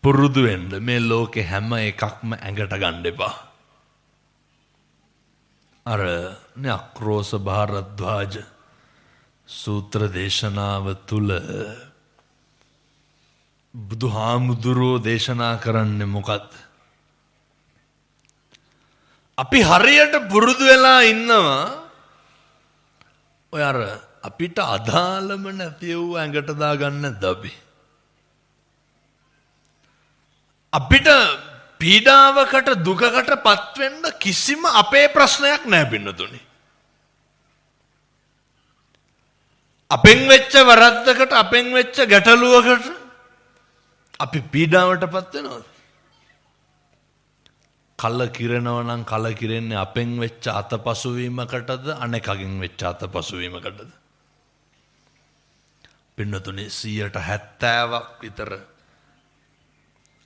පුරුදු වෙන්න මේ ලෝකේ හැම එකක්ම ඇඟට ගන්න එපා. අර අක්‍රෝස භාරද්වාජ සූත්‍ර දේශනාව තුල බුදුහාමුදුරෝ දේශනා කරන්නේ මොකද්ද? අපි හරියට පුරුදු වෙලා ඉන්නවා ඔය අර අපිට අදාළම නැති වූ ඇඟට දාගන්න නැද්ද අපි? අපිට පීඩාවකට දුකකට පත්වෙන්න කිසිම අපේ ප්‍රශ්නයක් නැහැ පින්නතුනි. අපෙන් වෙච්ච වරද්දකට අපෙන් වෙච්ච ගැටලුවකට අපි පීඩාවට පත් වෙනවද? කල කිරනවා නම් කල කිරෙන්නේ අපෙන් වෙච්ච අතපසුවීමකටද අනෙකගෙන් වෙච්ච අතපසුවීමකටද? පින්නතුනි 70%ක් විතර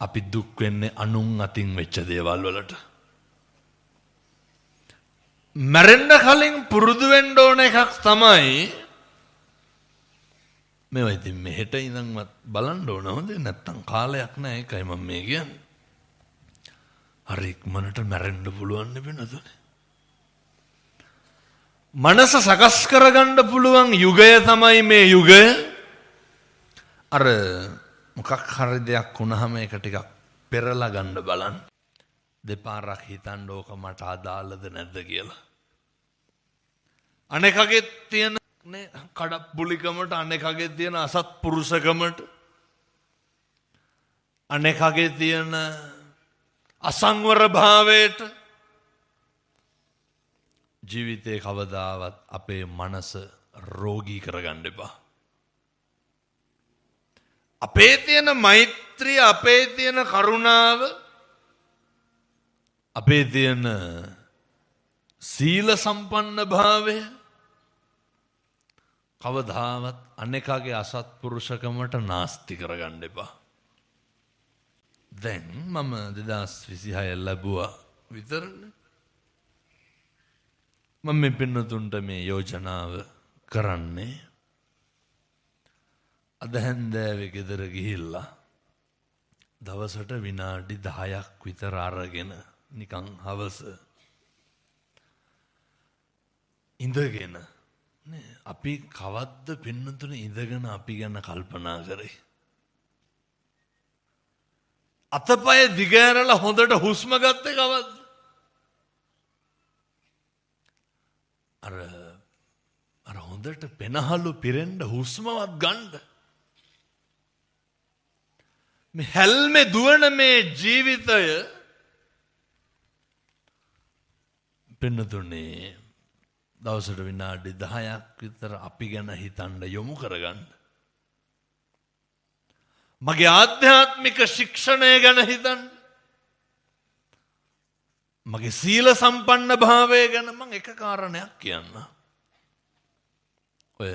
අපි දුක් වෙන්නේ අනුන් අතින් වෙච්ච දේවල් වලට. මැරෙන්න කලින් පුරුදු වෙන්න ඕන එකක් තමයි මේවා ඉතින් මෙහෙට ඉඳන්වත් බලන්න ඕන හොඳ නැත්තම් කාලයක් නැහැ ඒකයි මම මේ කියන්නේ. හරි ඉක්මනට මැරෙන්න පුළුවන් නෙවෙනතුනේ. මනස සකස් කරගන්න පුළුවන් යුගය තමයි මේ යුගය. අර මොකක් හරි දෙයක් වුණාම ඒක ටිකක් පෙරලා ගන්න බලන්න. දෙපාරක් හිතන්න ඕක මට අදාළද නැද්ද කියලා. අනෙකගේ තියෙන කඩප්පුලිකමට, අනෙකගේ තියෙන අසත්පුරුෂකමට, අනෙකගේ තියෙන අසංවර භාවයට ජීවිතේ කවදාවත් අපේ මනස රෝගී කරගන්න එපා. අපේ තියෙන මෛත්‍රිය, අපේ තියෙන කරුණාව, අපේ තියෙන සීල සම්පන්න භාවය කවදාවත් අනෙකගේ අසත්පුරුෂකමට නාස්ති කරගන්න එපා. දැන් මම 2026 ලැබුවා විතරනේ. මම මේ පින්නතුන්ට මේ යෝජනාව කරන්නේ අද හැන්දෑවේ ගෙදර ගිහිල්ලා දවසට විනාඩි 10ක් විතර අරගෙන නිකන් හවස ඉඳගෙන අපි කවද්ද පින්නතුනේ ඉඳගෙන අපි ගැන කල්පනා කරේ? අතපය දිගෑරලා හොඳට හුස්ම ගත්තේ කවද්ද? අර හොඳට පෙනහළු පිරෙන්න හුස්මවත් ගන්න. මේ හැල්මේ දුවන මේ ජීවිතය පින්නතුනේ දවසට විනාඩි 10ක් විතර අපි ගැන හිතන්න යොමු කරගන්න. මගේ ආධ්‍යාත්මික ශික්ෂණය ගැන හිතන්න. මගේ සීල සම්පන්න භාවය ගැන මම එක කාරණයක් කියන්න. ඔය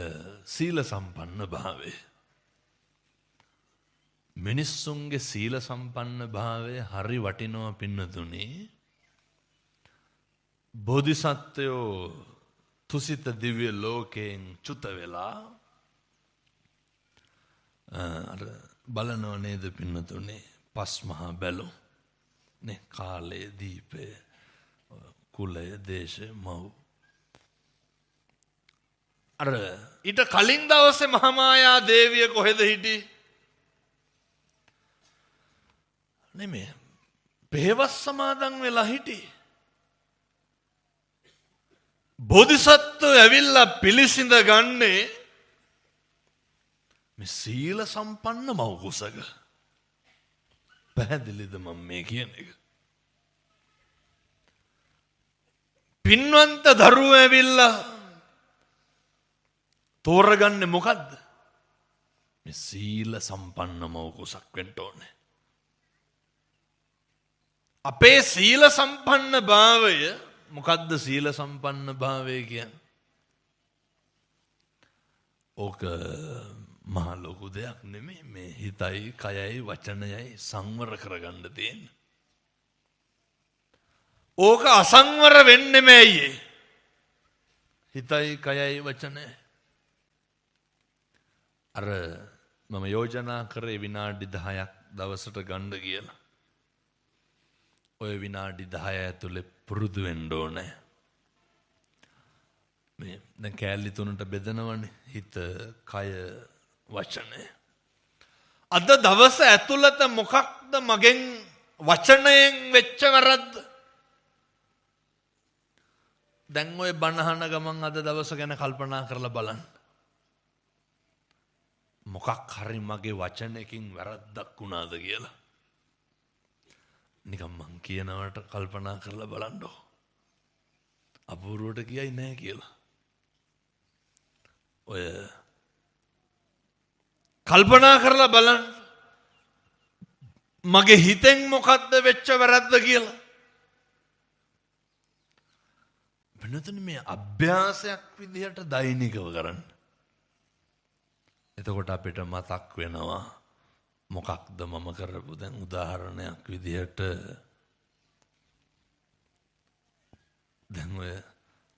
සීල සම්පන්න භාවය. මිනිස්සුන්ගේ සීල සම්පන්න භාවය හරි වටිනවා පින්නතුනි. බෝධිසත්වයෝ තුසිත දිව්‍ය ලෝකයෙන් චුත වෙලා බලනව නේද පින්නතුනේ පස් මහා බැලුම් නේ කාලය දීපය කුලය දේශය මව් අර ඊට කලින් දවසේ මහාමායා දේවිය කොහෙද හිටියේ නෙමෙයි පෙහෙවස් සමාදන් වෙලා හිටියේ බෝධිසත්වෝ ඇවිල්ලා පිළිසිඳ ගන්නේ මේ සීල සම්පන්න මව් කුසක. පැහැදිලිද මම මේ කියන එක? පින්වන්ත දරුවෝ ඇවිල්ලා තෝරගන්නේ මොකද්ද? මේ සීල සම්පන්න මව් කුසක් වෙන්න ඕනේ. අපේ සීල සම්පන්න භාවය මොකද්ද සීල සම්පන්න භාවය කියන්නේ? ඕක මහ ලොකු දෙයක් නෙමෙයි මේ හිතයි කයයි වචනයයි සංවර කරගන්න තියෙන. ඕක අසංවර වෙන්නේ මේයි. හිතයි කයයි වචනයයි. අර මම යෝජනා කරේ විනාඩි 10ක් දවසට ගන්න කියලා. ඔය විනාඩි 10 ඇතුලේ පුරුදු වෙන්න ඕනේ. මේ දැන් කෑලි තුනට බෙදනවනේ හිත, කය, වචනය. අද දවස ඇතුළත මොකක්ද මගෙන් වචනයෙන් වෙච්ච වැරද්ද? දැන් ඔය බණහන ගමන් අද දවස ගැන කල්පනා කරලා බලන්න. මොකක් හරි මගේ වචනයකින් වැරද්දක් වුණාද කියලා. නිකම් මං කියනවට කල්පනා කරලා බලන්නකො. අපූර්වට කියයි නෑ කියලා. ඔය කල්පනා කරලා බලන්න. මගේ හිතෙන් මොකද්ද වෙච්ච වැරද්ද කියලා. වෙනතන මේ අභ්‍යාසයක් විදිහට දෛනිකව කරන්න. එතකොට අපිට මතක් වෙනවා මොකක්ද මම කරපු. දැන් උදාහරණයක් විදිහට දැන් ඔය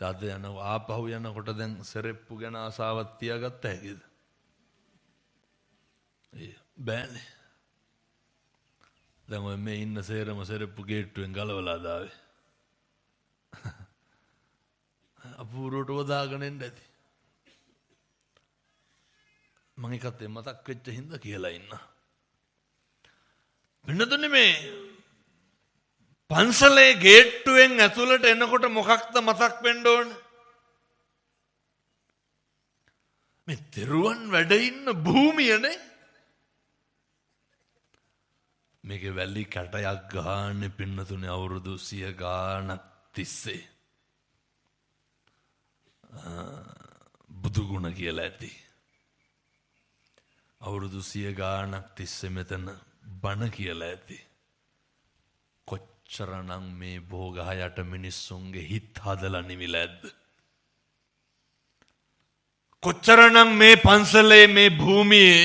දාද යන ආපහු යනකොට දැන් සෙරෙප්පු ගැන ආසාවක් තියාගත්ත හැකිද? බෑනේ. දැන් ඔය මේ ඉන්න සේරම සෙරෙප්පු ගේට්ටුවෙන් ගලවලා දාවේ. අපූර්වට වදාගෙන එන්න ඇති. මම එකත් මතක් වෙච්ච හින්දා කියලා ඉන්න. වෙනතුනේ මේ පන්සලේ ගේට්ටුවෙන් ඇතුළට එනකොට මොකක්ද මතක් වෙන්න ඕන? මේ තෙරුවන් වැඩ ඉන්න භූමියනේ. මේකේ වැලි කැටයක් ගහන්නේ පින්නතුනේ අවුරුදු 100 ගාණක් තිස්සේ. බුදු ගුණ කියලා ඇති. අවුරුදු 100 ගාණක් තිස්සේ මෙතන බණ කියලා ඇති. කොච්චරනම් මේ භෝග හයට මිනිස්සුන්ගේ හිත් හදලා නිවිලා ඇද්ද? කොච්චරනම් මේ පන්සලේ මේ භූමියේ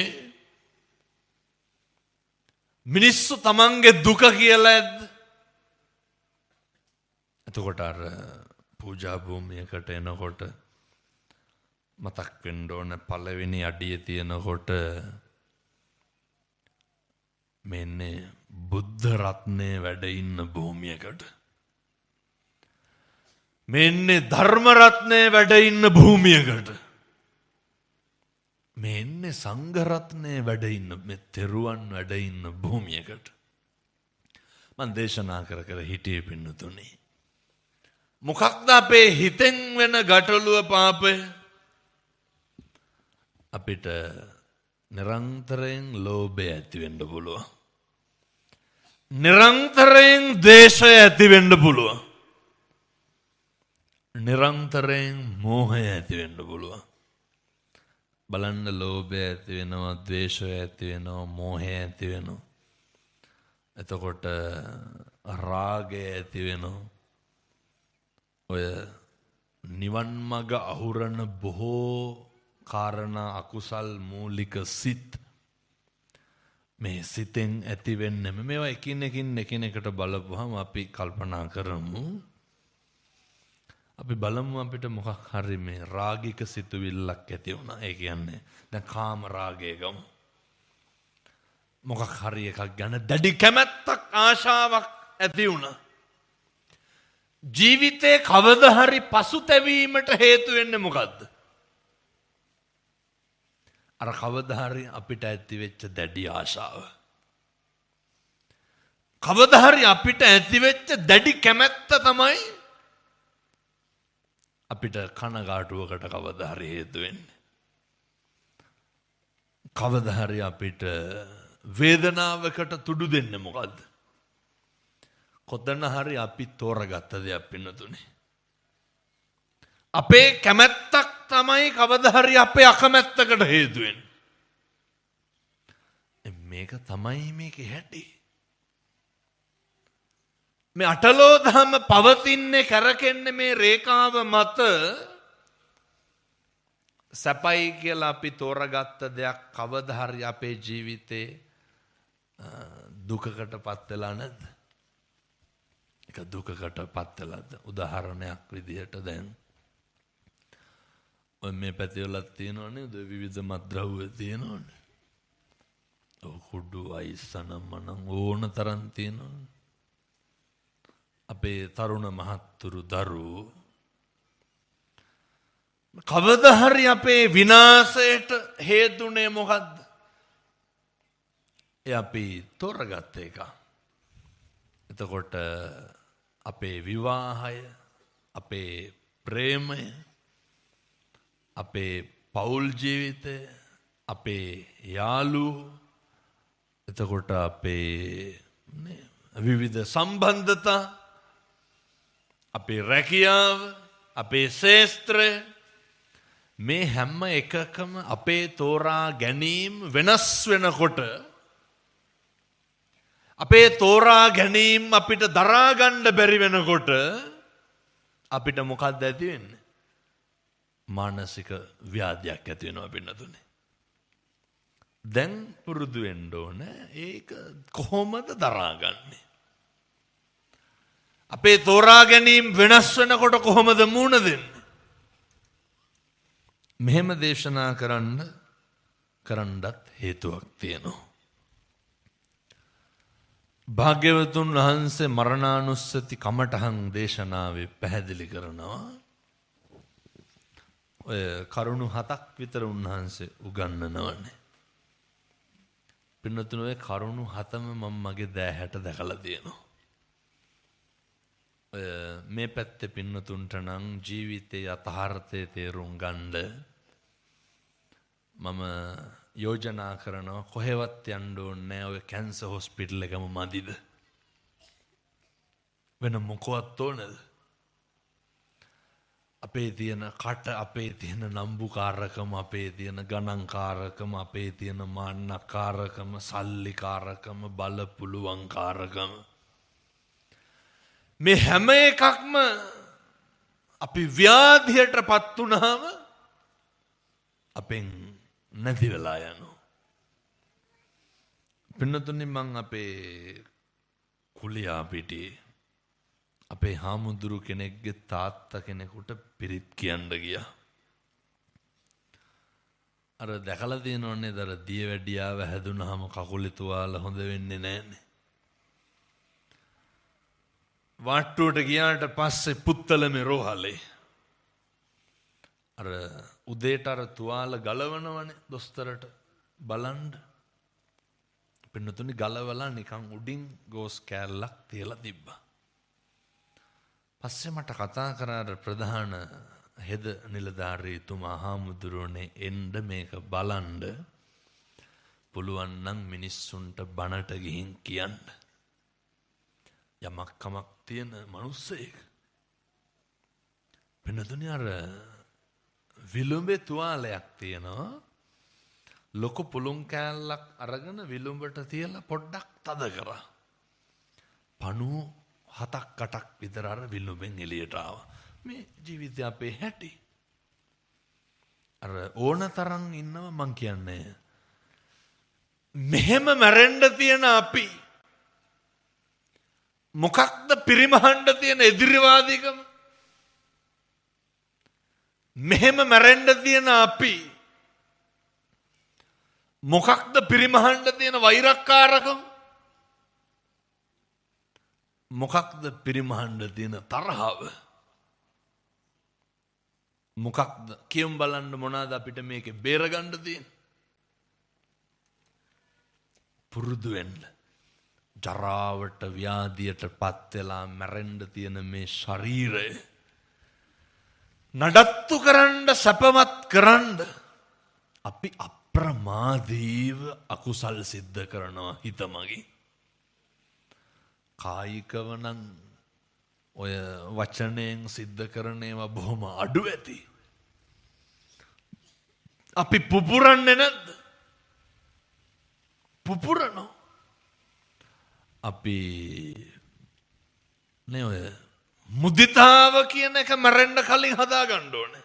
මිනිස්සු තමන්ගේ දුක කියලා ඇද්ද? එතකොට අර පූජා භූමියකට එනකොට මතක් වෙන්න ඕන පළවෙනි අඩියේ තියෙනකොට මෙන්නේ බුද්ධ රත්නයේ වැඩ ඉන්න භූමියකට. මෙන්නේ ධර්ම රත්නයේ වැඩ ඉන්න භූමියකට. මෙන්නේ සංඝ රත්නයේ වැඩ ඉන්න මේ තෙරුවන් වැඩ ඉන්න භූමියකට. මම දේශනා කර කර හිටියේ පින්නතුනේ. මොකක්ද අපේ හිතෙන් වෙන ගැටලුව පාපය? අපිට නිරන්තරයෙන් ලෝභය ඇති වෙන්න පුළුවන්. නිරන්තරයෙන් ද්වේෂය ඇති වෙන්න පුළුවන්. නිරන්තරයෙන් මෝහය ඇති වෙන්න පුළුවන්. බලන්න ලෝභය ඇති වෙනවා, ද්වේෂය ඇති වෙනවා, මෝහය ඇති වෙනවා. එතකොට රාගය ඇති වෙනවා. ඔය නිවන් මඟ අහුරන බොහෝ කාරණා අකුසල් මූලික සිත් මේ සිතෙන් ඇති වෙන්නේ. මේවා එකිනෙකින් එකිනෙකට බලපුවහම අපි කල්පනා කරමු. අපි බලමු අපිට මොකක් හරි මේ රාගික සිතුවිල්ලක් ඇති වුණා. ඒ කියන්නේ දැන් කාම රාගය ගමු. මොකක් හරි එකක් ගැන දැඩි කැමැත්තක් ආශාවක් ඇති වුණා. ජීවිතේ කවදා හරි පසුතැවීමට හේතු වෙන්නේ මොකද්ද? අර කවදා හරි අපිට ඇති වෙච්ච දැඩි ආශාව. කවදා හරි අපිට ඇති වෙච්ච දැඩි කැමැත්ත තමයි අපිට කනගාටුවකට කවදා හරි හේතු වෙන්නේ. කවදා හරි අපිට වේදනාවකට තුඩු දෙන්නේ මොකද්ද? කොතන හරි අපි තෝරගත්ත දෙයක් පින්නතුනේ. අපේ කැමැත්තක් තමයි කවදා හරි අපේ අකමැත්තකට හේතු වෙන්නේ. මේක තමයි මේකේ හැටි. මේ අටලෝ දහම පවතින්නේ කරකෙන්නේ මේ රේඛාව මත. සැපයි කියලා අපි තෝරගත්ත දෙයක් කවදා හරි අපේ ජීවිතේ දුකකටපත් වෙලා නැද්ද? ඒක දුකකටපත් වෙලාද? උදාහරණයක් විදිහට දැන් ඔය මේ පැතිවලක් තියෙනවනේ විවිධ මත්ද්‍රව්‍ය තියෙනවනේ. කුඩු අයිස්සනම් මනම් ඕන තරම් තියෙනවා. අපේ තරුණ මහත්තුරු දරුවෝ කවදා හරි අපේ විනාශයට හේතුනේ මොකද්ද? ඒ අපි තෝරගත්ත එක. එතකොට අපේ විවාහය, අපේ ප්‍රේමය, අපේ පෞල් ජීවිතය, අපේ යාළුවෝ, එතකොට අපේ විවිධ සම්බන්ධතා, අපේ රැකියාව, අපේ ශේස්ත්‍රය, මේ හැම එකකම අපේ තෝරා ගැනීම වෙනස් වෙනකොට අපේ තෝරා ගැනීම අපිට දරා ගන්න බැරි වෙනකොට අපිට මොකක්ද ඇති වෙන්නේ? මානසික ව්‍යාධියක් ඇති වෙනවා පින්නතුනේ. දැන් පුරුදු වෙන්න ඕන ඒක කොහොමද දරාගන්නේ? අපේ තෝරා ගැනීම වෙනස් වෙනකොට කොහොමද මුණ දෙන්නේ? මෙහෙම දේශනා කරන්නත් හේතුවක් තියෙනවා. භාග්‍යවතුන් වහන්සේ මරණානුස්සති කමඨහං දේශනාවේ පැහැදිලි කරනවා. ඔය කරුණු 7ක් විතර උන්වහන්සේ උගන්වනවානේ. පින්නතුන ඔය කරුණු 7ම මම මගේ දෑහැට දැකලා තියෙනවා. මේ පැත්තේ පින්නතුන්ට නම් ජීවිතයේ යථාර්ථය තේරුම් ගන්න මම යෝජනා කරනවා කොහෙවත් යන්න ඕනේ නැහැ. ඔය කැන්සර් හොස්පිටල් එකම මදිද? වෙන මොකවත් ඕනද? අපේ තියෙන කට, අපේ තියෙන නම්බුකාරකම, අපේ තියෙන ගණන්කාරකම, අපේ තියෙන මාන්නකාරකම, සල්ලිකාරකම, බලපුලුවන්කාරකම, මේ හැම එකක්ම අපි ව්‍යාධියටපත් වුණාම අපෙන් නැති වෙලා යනවා. පින්නතුනි මං අපේ කුලියා පිටියේ අපේ හාමුදුරු කෙනෙක්ගේ තාත්තා කෙනෙකුට පිරිත් කියන්න ගියා. අර දැකලා තියෙනවනේ දර දියවැඩියාව හැදුනහම කකුලේ තුවාල හොඳ වෙන්නේ නැහනේ. වාට්ටුවට ගියාට පස්සේ පුත්තලමේ රෝහලේ අර උදේට අර තුවාල ගලවනවනේ දොස්තරට බලන්න. පින්නතුනි ගලවලා නිකන් උඩින් ගෝස් කෑල්ලක් තියලා තිබ්බා. පස්සේ මට කතා කරා අර ප්‍රධාන හෙද නිලධාරීතුමා හාමුදුරුවනේ එන්න මේක බලන්න පුළුවන් නම් මිනිස්සුන්ට බණට ගිහින් කියන්න. යමක් කමක් තියෙන මනුස්සයෙක්. පින්නතුනි අර විලුඹේ තුවාලයක් තියෙනවා. ලොකු පුළුන් කෑල්ලක් අරගෙන විලුඹට තියලා පොඩ්ඩක් තද කරා. පණු 7ක් 8ක් විතර අර විලුඹෙන් එළියට ආවා. මේ ජීවිතය අපේ හැටි. අර ඕන තරම් ඉන්නවා මං කියන්නේ. මෙහෙම මැරෙන්න තියෙන අපි මොකක්ද පිරිමහන්න තියෙන එදිරිවාදීකම? මෙහෙම මැරෙන්න තියෙන අපි මොකක්ද පිරිමහන්න තියෙන වෛරක්කාරකම? මොකක්ද පිරිමහන්න තියෙන තරහව? මොකක්ද කියමු බලන්න මොනවාද අපිට මේකේ බේරගන්න තියෙන්නේ? පුරුදු වෙන්න. ජරාවට ව්‍යාධියට පත් වෙලා මැරෙන්න තියෙන මේ ශරීරය නඩත්තු කරන්න සැපමත් කරන්න අපි අප්‍රමාදීව අකුසල් සිද්ධ කරනවා හිතමගින්. කායිකව නම් ඔය වචනයෙන් සිද්ධ කරන ඒවා බොහොම අඩු ඇති. අපි පුපුරන්නේ නැද්ද? පුපුරනවා. අපි නේ ඔය මුදිතාව කියන එක මැරෙන්න කලින් හදාගන්න ඕනේ.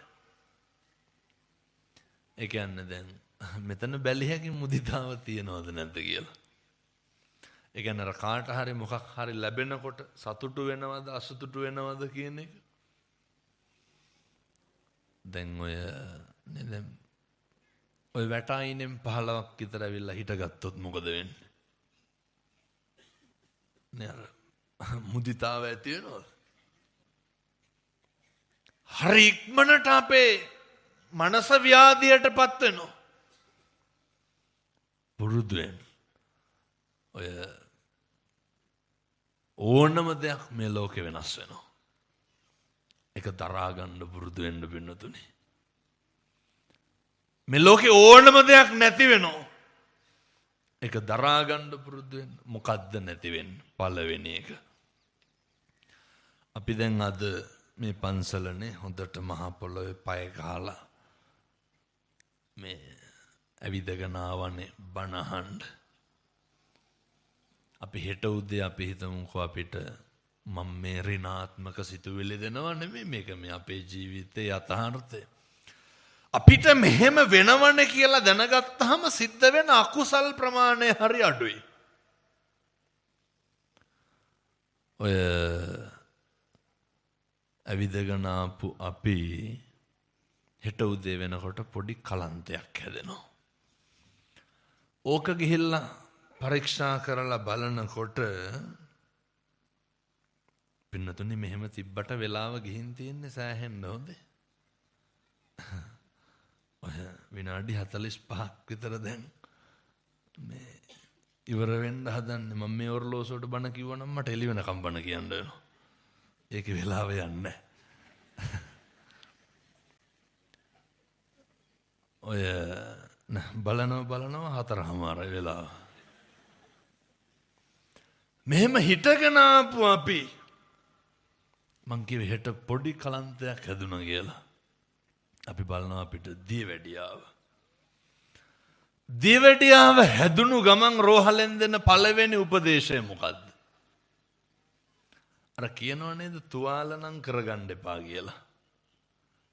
ඒ කියන්නේ දැන් මෙතන බැලිය හැකි මුදිතාව තියනවද නැද්ද කියලා. ඒ කියන්නේ අර කාට හරි මොකක් හරි ලැබෙනකොට සතුටු වෙනවද අසතුටු වෙනවද කියන එක. දැන් ඔය නේද ඔය වැටයිනෙන් 15ක් විතර ඇවිල්ලා හිටගත්තොත් මොකද වෙන්නේ? නේ මුදිතාව ඇති වෙනවද? හරි ඉක්මනට අපේ මනස ව්‍යාධියටපත් වෙනවා. පුරුදු වෙන්න. ඔය ඕනම දෙයක් මේ ලෝකේ වෙනස් වෙනවා. ඒක දරා ගන්න පුරුදු වෙන්න පින්නතුනේ. මේ ලෝකේ ඕනම දෙයක් නැති වෙනවා. ඒක දරා ගන්න පුරුදු වෙන්න. මොකද්ද නැති වෙන්නේ? පළවෙනි එක. අපි දැන් අද මේ පන්සලනේ හොඳට මහ පොළොවේ පය ගහලා මේ ඇවිදගෙන ආවනේ බණ අහන්න. අපි හෙට උදේ අපි හිතමුකෝ අපිට මම මේ ඍණාත්මක සිතුවිලි දෙනවා නෙමෙයි මේක මේ අපේ ජීවිතේ යථාර්ථය. අපිට මෙහෙම වෙනවනේ කියලා දැනගත්තාම සිද්ධ වෙන අකුසල් ප්‍රමාණය හරි අඩුයි. ඔය ඇවිදගෙන ආපු අපි හෙට උදේ වෙනකොට පොඩි කලන්තයක් හැදෙනවා. ඕක ගිහිල්ලා පරීක්ෂා කරලා බලනකොට පින්නතුනි මෙහෙම තිබ්බට වෙලාව ගිහින් තියෙන්නේ සෑහෙන්න හොඳේ. ඔය විනාඩි 45ක් විතර දැන් මේ ඉවර වෙන්න හදන්නේ. මම මේ ඔර්ලෝසුවට බණ කිව්වනම් මට එළි වෙනකම් බණ කියන්න වෙනවා. ඒකේ වෙලාව යන්නේ. ඔය බලනවා 4:00 වෙලාව. මෙහෙම හිටගෙන ආපු අපි මං කිව්වේ හෙට පොඩි කලන්තයක් හැදුණා කියලා. අපි බලනවා අපිට දියවැඩියාව හැදුණු ගමන් රෝහලෙන් දෙන පළවෙනි උපදේශය මොකද්ද? අර කියනව නේද තුවාල නම් කරගන්න එපා කියලා.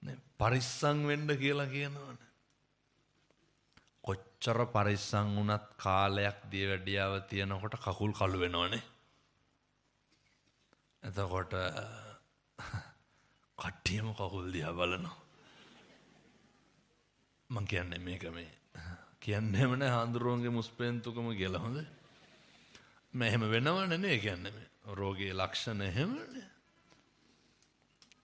නේ පරිස්සම් වෙන්න කියලා කියනවනේ. කොච්චර පරිස්සම් වුණත් කාලයක් දියවැඩියාව තියනකොට කකුල් කළු වෙනවනේ. එතකොට කට්ටියම කකුල් දිහා බලනවා. මං කියන්නේ මේක මේ කියන්නේම නෑ හාඳුරුවන්ගේ මුස්පෙන්තුකම කියලා හොඳ. මෙහෙම වෙනවනේ නේ කියන්නේ මේ රෝගයේ ලක්ෂණ එහෙමනේ.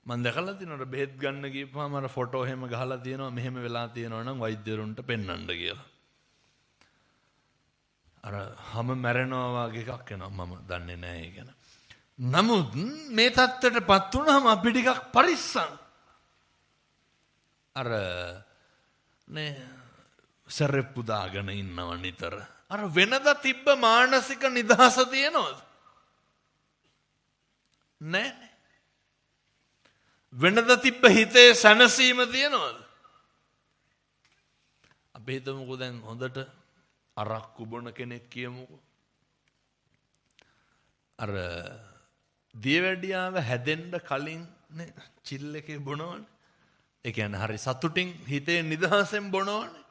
මම දැකලා තියෙනවා බෙහෙත් ගන්න ගියපුවාම අර ෆොටෝ එහෙම ගහලා තියෙනවා මෙහෙම වෙලා තියෙනවා නම් වෛද්‍යවරුන්ට පෙන්වන්න කියලා. අර හැම මැරෙනවා වගේ එකක් එනවා මම දන්නේ නැහැ ඒක ගැන. නමුත් මේ தත්ත්වයටපත් වුණාම අපි ටිකක් පරිස්සම්. අර නේ සරෙප්පු දාගෙන ඉන්නව නිතර. අර වෙනදා තිබ්බ මානසික නිදහස තියෙනවද? නැහැ. වෙනදා තිබ්බ හිතේ සැනසීම තියෙනවද? අපි හිතමුකෝ දැන් හොඳට අරක්කු බොන කෙනෙක් කියමුකෝ. අර දියවැඩියාව හැදෙන්න කලින් නේ චිල් එකේ බොනවනේ. ඒ කියන්නේ හරි සතුටින් හිතේ නිදහසෙන් බොනවනේ.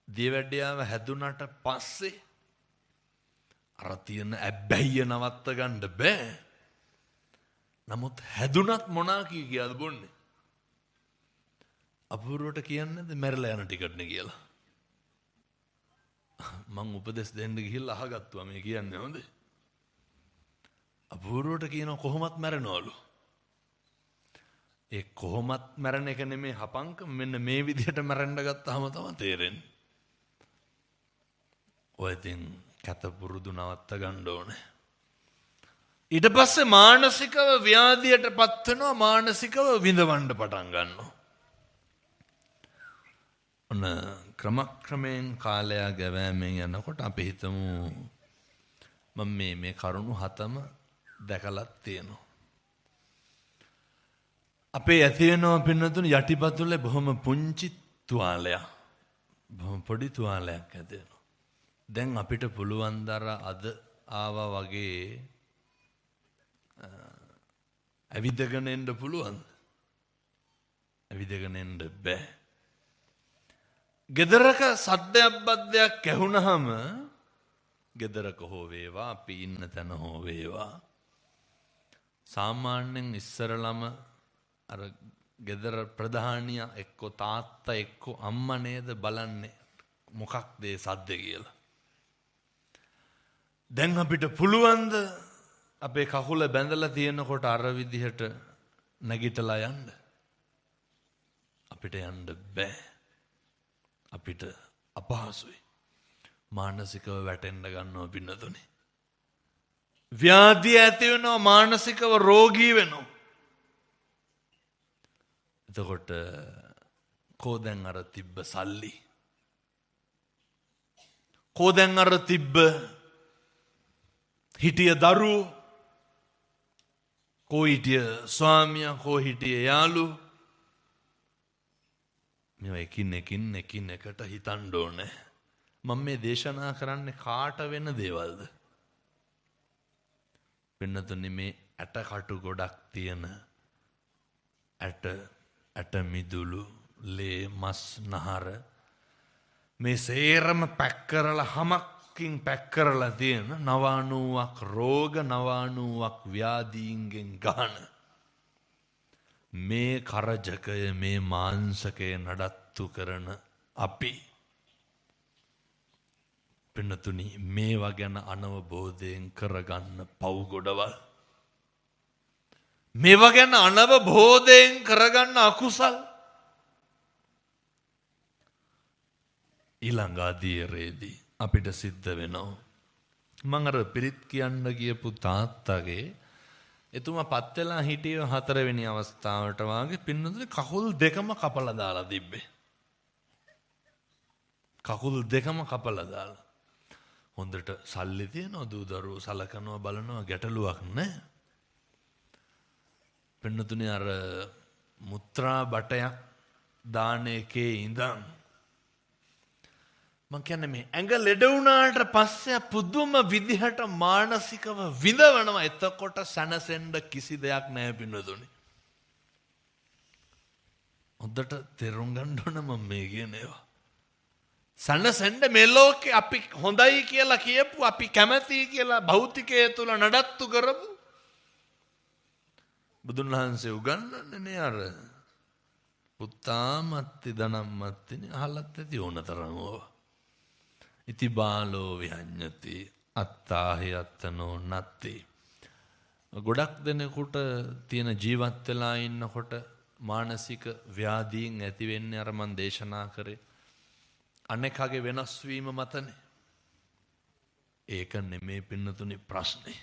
දියවැඩියාව හැදුනට පස්සේ අර තියෙන ඇබ්බැහිය නවත්ත ගන්න බෑ. නමුත් හැදුනත් මොනා කියලාද බොන්නේ? අපූර්වට කියන්නේද මැරලා යන ටිකට්නේ කියලා. මං උපදෙස් දෙන්න ගිහිල්ලා අහගත්තුවා මේ කියන්නේ හොඳ. අපූර්වට කියනවා කොහොමත් මැරෙනවලු. ඒ කොහොමත් මැරෙන එක නෙමේ හපංක මෙන්න මේ විදිහට මැරෙන්න ගත්තාම තමයි තේරෙන්නේ. ඔය ඉතින් කත පුරුදු නවත්ත ගන්න ඕනේ. ඊට පස්සේ මානසිකව ව්‍යාධියටපත් වෙනවා මානසිකව විඳවන්න පටන් ගන්නවා. ඔන්න ක්‍රමක්‍රමයෙන් කාලය ගෙවෑමෙන් යනකොට අපි හිතමු මම මේ කරුණු 7ම දැකලා තියෙනවා. අපේ ඇති වෙනවා පින්නතුණු යටිපතුලේ බොහොම පුංචි තුවාලයක්. බොහොම පොඩි තුවාලයක් ඇති වෙනවා. දැන් අපිට පුළුවන් දර අද ආවා වගේ ඇවිදගෙන එන්න පුළුවන්. ඇවිදගෙන එන්න බෑ. ගෙදරක සද්දයක් බද්දයක් ඇහුනහම ගෙදරක හෝ වේවා අපි ඉන්න තැන හෝ වේවා සාමාන්‍යයෙන් ඉස්සරළම අර ගෙදර ප්‍රධානියා එක්කෝ තාත්තා එක්කෝ අම්මා නේද බලන්නේ මොකක්ද ඒ සද්ද කියලා. දැන් අපිට පුළුවන්ද අපේ කකුල බැඳලා තියෙනකොට අර විදිහට නැගිටලා යන්න? අපිට යන්න බෑ. අපිට අපහසුයි. මානසිකව වැටෙන්න ගන්නවා පින්නතුනේ. ව්‍යාධිය ඇති වෙනවා, මානසිකව රෝගී වෙනවා. එතකොට කෝ දැන් අර තිබ්බ සල්ලි? කෝ දැන් අර තිබ්බ හිටිය දරුවෝ? කෝ හිටිය ස්වාමියා? කෝ හිටිය යාළු? මේවා එකින් එකට හිතන්න ඕනේ. මම මේ දේශනා කරන්නේ කාට වෙන දේවල්ද? පින්නතුනි, මේ ඇට කටු ගොඩක් තියෙන ඇට මිදුළු ලේ මස් නහර මේ සේරම පැක් කරලා හමක්කින් පැක් කරලා තියෙන 90ක් රෝග 90ක් ව්‍යාධීන්ගෙන් ගහන මේ කරජකය, මේ මාංශකය නඩත්තු කරන අපි පින්නතුනි, මේවා ගැන අනවබෝධයෙන් කරගන්න පව් ගොඩවල්, මේවා ගැන අනවබෝධයෙන් කරගන්න අකුසල් ඊළඟ අධීරයේදී අපිට සිද්ධ වෙනවා. මම අර පිරිත් කියන්න ගියපු තාත්තගේ එතුමා පත් වෙලා හිටියේ 4 වෙනි අවස්ථාවට වාගේ පින්නතුනි කකුල් දෙකම කපලා දාලා තිබ්බේ. කකුල් දෙකම කපලා දාලා. හොඳට සල්ලි තියෙනවා, දූ දරුවෝ සලකනවා බලනවා, ගැටලුවක් නැහැ. පින්නතුනි අර මුත්‍රා බටයක් දාන එකේ ඉඳන් මං කියන්නේ මේ ඇඟ ලෙඩ වුණාට පස්සේ පුදුම විදිහට මානසිකව විඳවනවා. එතකොට සැනසෙන්න කිසි දෙයක් නැහැ පින්නතුනි. හොඳට තේරුම් ගන්න ඕන මම මේ කියන ඒවා. සැනසෙන්න මේ ලෝකේ අපි හොඳයි කියලා කියපු, අපි කැමතියි කියලා භෞතිකයේ තුල නඩත්තු කරපු බුදුන් වහන්සේ උගන්වන්නේ නේ අර පුත්තාමත්ති ධනම්මත්තිනේ අහලත් ඇති ඕනතරම් ඕවා. ඉති බාලෝ විහඤ්ඤති අත්තාහි අත්තනෝ නත්ති. ගොඩක් දෙනෙකුට තියෙන ජීවත් වෙලා ඉන්නකොට මානසික ව්‍යාධීන් ඇති වෙන්නේ අර මන් දේශනා කරේ අනෙකගේ වෙනස් වීම මතනේ. ඒක නෙමෙයි පින්නතුනි ප්‍රශ්නේ.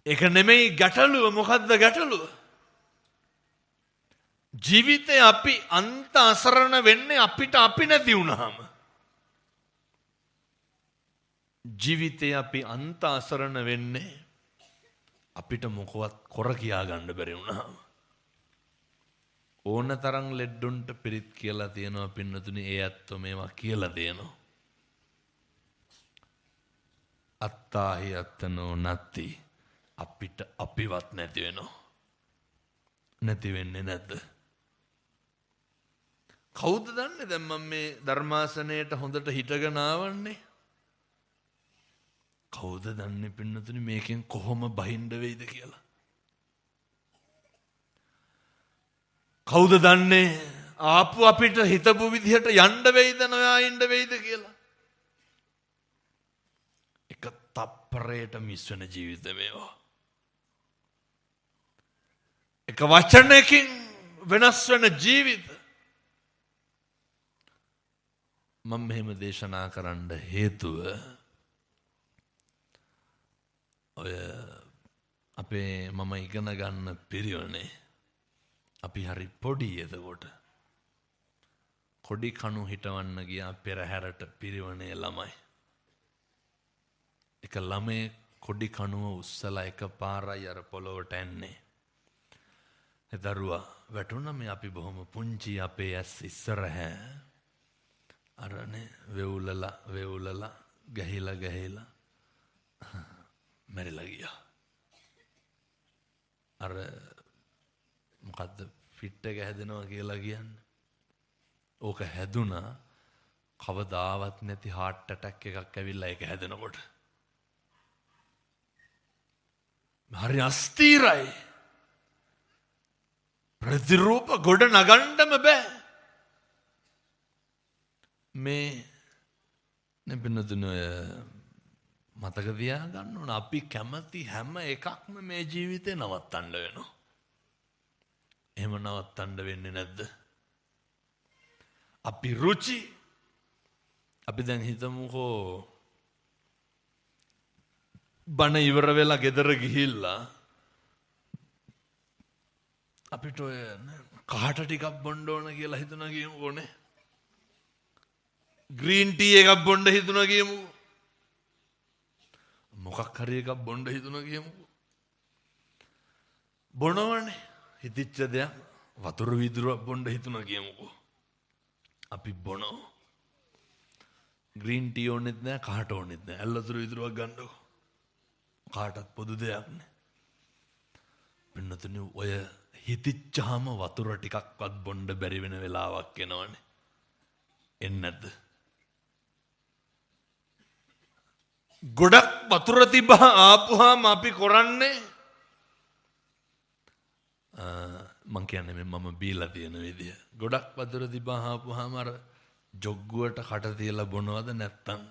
ඒක නෙමෙයි ගැටලුව. මොකද්ද ගැටලුව? ජීවිතේ අපි අන්ත අසරණ වෙන්නේ අපිට අපි නැති වුණාම. ජීවිතේ අපි අන්ත අසරණ වෙන්නේ අපිට මොකවත් කර කියා ගන්න බැරි වුණාම. ඕන තරම් ලෙඩුන්ට පිරිත් කියලා තියෙනවා පින්නතුනි. ඒ ඇත්තෝ මේවා කියලා දෙනවා. අත්තාහි අත්තනෝ නත්ති. අපිට අපිවත් නැති වෙනවා. නැති වෙන්නේ නැද්ද? කවුද දන්නේ? දැන් මම මේ ධර්මාසනයට හොඳට හිටගෙන ආවන්නේ. කවුද දන්නේ පින්නතුනි මේකෙන් කොහොම බහින්න වෙයිද කියලා? කවුද දන්නේ ආපු අපිට හිතපු විදිහට යන්න වෙයිද නොයා ඉන්න වෙයිද කියලා? එක තප්පරයට මිස් වෙන ජීවිත මේවා. එක වචනයකින් වෙනස් වෙන ජීවිත. මම මෙහෙම දේශනා කරන්න හේතුව ඔය අපේ මම ඉගෙන ගන්න පිරිවෙනේ අපි හරි පොඩි. එතකොට කොඩි කණු හිටවන්න ගියා පෙරහැරට පිරිවෙනේ ළමයි. එක ළමේ කොඩි කණුව උස්සලා එක පාරයි අර පොළොවට ඇන්නේ. ඒ දරුවා වැටුණා. මේ අපි බොහොම පුංචි, අපේ ඇස් ඉස්සරහ අරනේ වෙවුලලා ගහිලා මැරිලා ගියා. අර මොකද්ද ෆිට් එක හැදෙනවා කියලා කියන්නේ? ඕක හැදුනා කවදාවත් නැති heart attack එකක් ඇවිල්ලා ඒක හැදෙනකොට. හරි අස්තීරයි. ප්‍රතිරූප ගොඩ නගන්නම බෑ. මේ පින්නතුන මතක තියාගන්න ඕන අපි කැමති හැම එකක්ම මේ ජීවිතේ නවත්තන්න වෙනවා. එහෙම නවත්තන්න වෙන්නේ නැද්ද? අපි රුචි අපි දැන් හිතමුකෝ බණ ඉවර වෙලා ගෙදර ගිහිල්ලා අපිට ඔය කහට ටිකක් බොන්න ඕන කියලා හිතුණා කියමුකෝනේ. ග්‍රීන් ටී එකක් බොන්න හිතුණා කියමුකෝ. මොකක් හරි එකක් බොන්න හිතුණා කියමුකෝ. බොනවනේ හිතිච්ච දෙයක් වතුර වීදුරුවක් බොන්න හිතුණා කියමුකෝ. අපි බොනෝ. ග්‍රීන් ටී ඕනෙත් නෑ කහට ඕනෙත් නෑ. ඇල්ලතුරු වීදුරුවක් ගන්නකො. කාටත් පොදු දෙයක් නේ. පින්නතුනි ඔය හිතිච්චාම වතුර ටිකක්වත් බොන්න බැරි වෙන වෙලාවක් එනවනේ. එන්නේ නැද්ද? ගොඩක් වතුර තිබ්බා ආපුවාම අපි කරන්නේ මං කියන්නේ මම බීලා තියෙන විදිය. ගොඩක් වතුර තිබ්බා ආපුවාම අර ජොග්ගුවට කට තියලා බොනවද නැත්තම්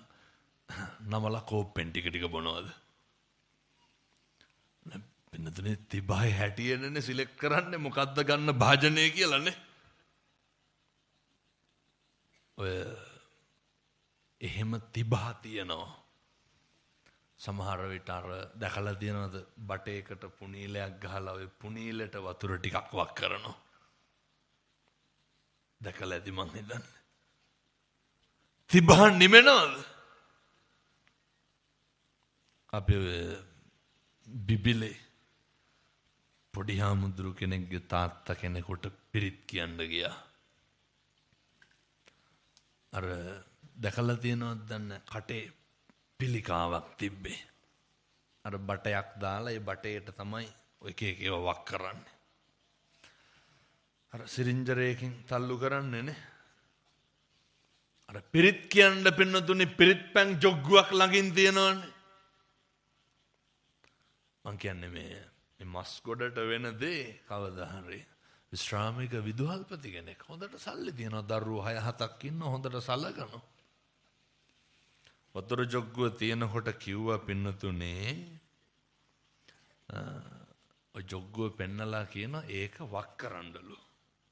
නමලා කෝප්පෙන් ටික ටික බොනවද? පින්නතුනේ තිබායි හැටියෙන්නේ සිලෙක්ට් කරන්නේ මොකද්ද ගන්න භාජනය කියලානේ. ඔය එහෙම තිබා තියනවා. සමහර විට අර දැකලා තියෙනවද බටේකට පුනීලයක් ගහලා ඔය පුනීලට වතුර ටිකක් වක් කරනවා. දැකලා ඇති මං හිතන්නේ. තිබා නිමෙනවද? අපි බිබිලේ පොඩි හාමුදුරු කෙනෙක්ගේ තාත්තා කෙනෙකුට පිරිත් කියන්න ගියා. අර දැකලා තියෙනවද දන්න කටේ පිළිකාවක් තිබ්බේ. අර බටයක් දාලා ඒ බටේට තමයි ඔය එක එක ඒවා වක් කරන්නේ. අර සිරින්ජරයකින් තල්ලු කරන්නේ නේ. අර පිරිත් කියන්න පින්නතුනේ පිරිත් පැන් ජොග්ගුවක් ළඟින් තියෙනවනේ. මං කියන්නේ මේ මස් ගොඩට වෙන දේ කවදා හරි විශ්‍රාමික විදුහල්පති කෙනෙක් හොඳට සල්ලි තියනවා දරුවෝ 6-7ක් ඉන්නවා හොඳට සලකනවා. වතුර ජොග්ගුව තියෙනකොට කිව්වා පින්නතුනේ ඔය ජොග්ගුව පෙන්නලා කියන ඒක වක් කරන්නලු.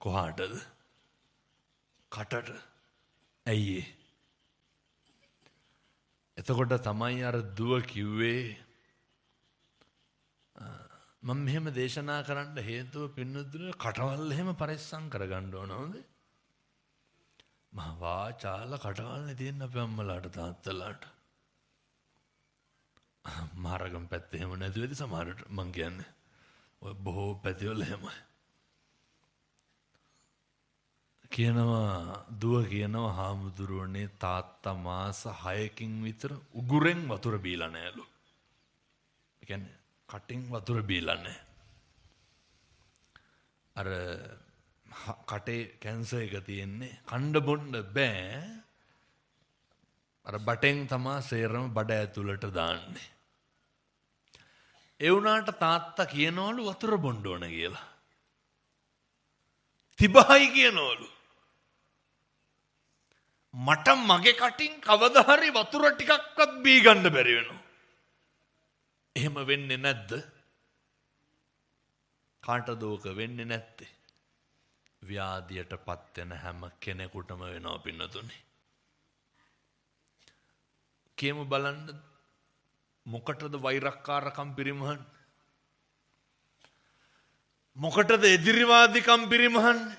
කොහාටද? කටට. ඇයි ඒ? එතකොට තමයි අර දුව කිව්වේ මම මෙහෙම දේශනා කරන්න හේතුව පින්නතුනේ කටවල් එහෙම පරිස්සම් කරගන්න ඕන හොඳේ. මහ වාචාල කටවල්නේ තියෙන අපේ අම්මලාට තාත්තලාට. මාරගම් පැත්තේ එහෙම නැති වෙදි සමහරට මං කියන්නේ. ඔය බොහෝ පැතිවල එහෙමයි. කියනවා දුව කියනවා හාමුදුරුවනේ තාත්තා මාස 6කින් විතර උගුරෙන් වතුර බීලා නැලු. ඒ කියන්නේ කටින් වතුර බීලා නැහැ. අර කටේ කැන්සර් එක තියෙන්නේ කණ්ඩ බොන්න බෑ. අර බටෙන් තමා සේරම බඩ ඇතුළට දාන්නේ. ඒ වුණාට තාත්තා කියනවලු වතුර බොන්න ඕන කියලා. තිබහයි කියනවලු. මට මගේ කටින් කවදා හරි වතුර ටිකක්වත් බී ගන්න බැරි වෙනවා. එහෙම වෙන්නේ නැද්ද? කාටද ඕක වෙන්නේ නැත්තේ? ව්‍යාධියටපත් වෙන හැම කෙනෙකුටම වෙනවා පින්නතුනේ. කියමු බලන්න මොකටද වෛරක්කාරකම් පිරිමහන්නේ? මොකටද එදිරිවාදිකම් පිරිමහන්නේ?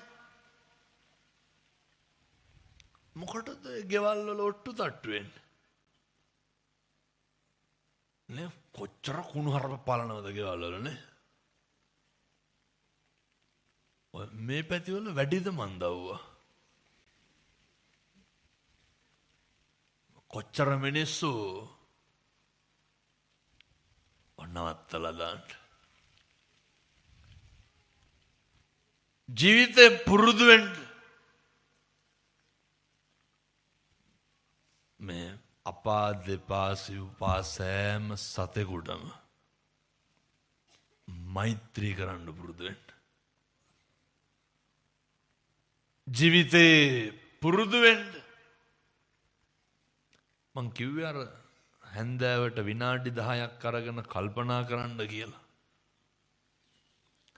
මොකටද ගෙවල් වල ඔට්ටු තට්ටු වෙන්නේ? නේ කොච්චර කුණු හරප පාලනවද ගෙවල් වල නේ? මේ පැතිවල වැඩිද මන්දව්වා? කොච්චර මිනිස්සු ඔන්නවත්තලා දාන්න. ජීවිතේ පුරුදු වෙන්න. මේ අපා දෙපා සිව්පා සෑම සතෙකුටම මෛත්‍රී කරන්න පුරුදු වෙන්න. ජීවිතේ පුරුදු වෙන්න. මං කිව්වේ අර හැන්දෑවට විනාඩි 10ක් අරගෙන කල්පනා කරන්න කියලා.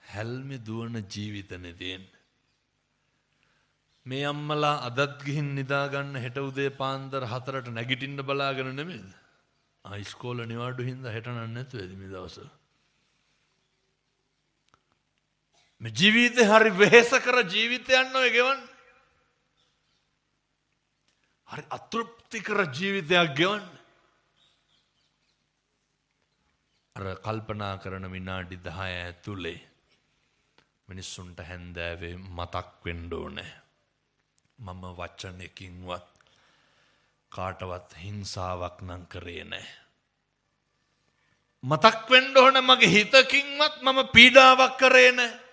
හැල්මේ දුවන ජීවිතනේ තියෙන්නේ. මේ අම්මලා අදත් ගිහින් නිදා ගන්න හෙට උදේ පාන්දර 4ට නැගිටින්න බලාගෙන නෙමෙයිද? ඉස්කෝලේ නිවාඩු හින්දා හෙට නන් නැතුවේද මේ දවස්වල? මේ ජීවිතේ හරි වෙහෙස කර ජීවිතයක් නෙවෙයි ගෙවන්නේ. හරි අතෘප්තිකර ජීවිතයක් ගෙවන්නේ. අර කල්පනා කරන විනාඩි 10 ඇතුලේ මිනිස්සුන්ට හැන්දෑවේ මතක් වෙන්න ඕනේ. මම වචනකින්වත් කාටවත් හිංසාවක් නම් කරේ නැහැ. මතක් වෙන්න ඕනේ මගේ හිතකින්වත් මම පීඩාවක් කරේ නැහැ.